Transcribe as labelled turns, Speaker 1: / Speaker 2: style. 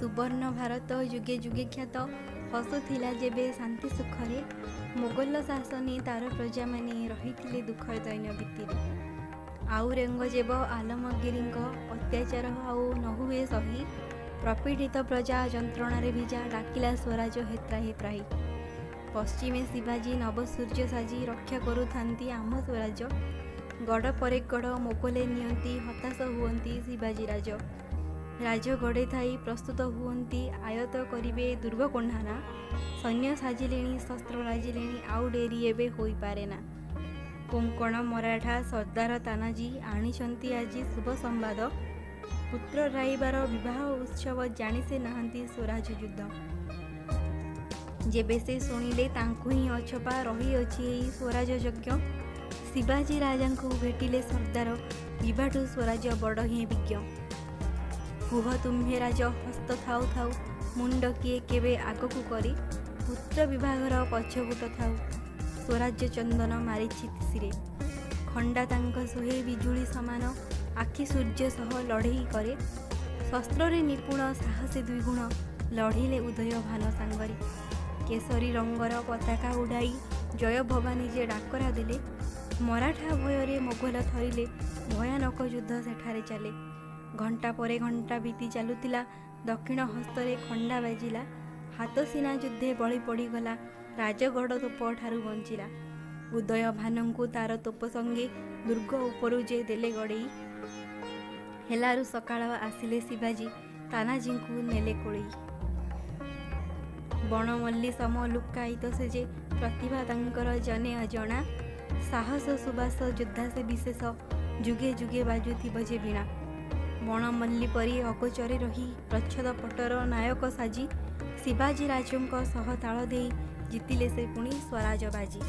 Speaker 1: सुवर्ण भारत जुगे जुगे ख्यात हसुथिला जेबे शांति सुखरे मोगल शासने तार प्रजा माने रही दुख दैन भित्तिरे औरंगजेब आलमगीरी अत्याचार आउ न हुए सही प्रपीड़ित प्रजा जंत्रणा भिजा डाकिला स्वराज हेत्राहे प्राही पश्चिमे शिवाजी नवसूर्य साजी रक्षा करुथांती आम स्वराज गड़ परे गड़ मोगले नियंती हताश हुअंती शिवाजी राज गड़े थाई प्रस्तुत हुअंती आयत करिवे दुर्ग कोंढाना सैन्य साजिलेणी शस्त्र राजिलेणी आउ डेरी एबे होई पारेना कोंकण मराठा सरदार तानाजी आनिछंती आजी शुभ संवाद पुत्र राइबार विवाह उत्सव जानी से नहांती स्वराज युद्ध जेबे से शुणिले तांकु ही अछपा रही अछि एई स्वराज यज्ञ शिवाजी राजा को भेटिले सरदार विवाटू स्वराज बड़ ही विज्ञ कुह तुम्हे राज हस्त थाउ थाउ मुंड किए केबे आगकू करी पुत्र विभागर पछगुट थाउ स्वराज्य चंदन मारी छितिसिरे खंडा तांक सोहे बिजुली समान आखि सूर्य सह लड़ई करे शस्त्र रे निपुण साहसी द्विगुण लढ़िले उदय भान सांगरी केसरी रंगर पताका उड़ाई जय भवानी जे डाकरा देले मराठा भୟରେ मोगल थरिले भयानक युद्ध सेठारे चले घंटा परे घंटा बीती चलुतिला दक्षिण हस्तरे खंडा बाजिला हाथ सीना युद्धे बळी पड़ीगला राजगढ़ तोप ठारू बंचिला उदय भानंकु तार तोप संगे दुर्ग उपरु जे देले गड़ेई हेलारु सकाळ आसिले शिवाजी तानाजींकु नेले कोळेई बणमल्ली सम लुकायित से जे प्रतिभा तांकर जने अजणा साहस सुबास योद्धा से विशेष जुगे जुगे बाजुथिब जे वीणा बणमल्ली परी अगोचरे रही प्रच्छद पटर नायक साजी शिवाजी राजों सह ताल दे जीतिले से पुणी स्वराज बाजी।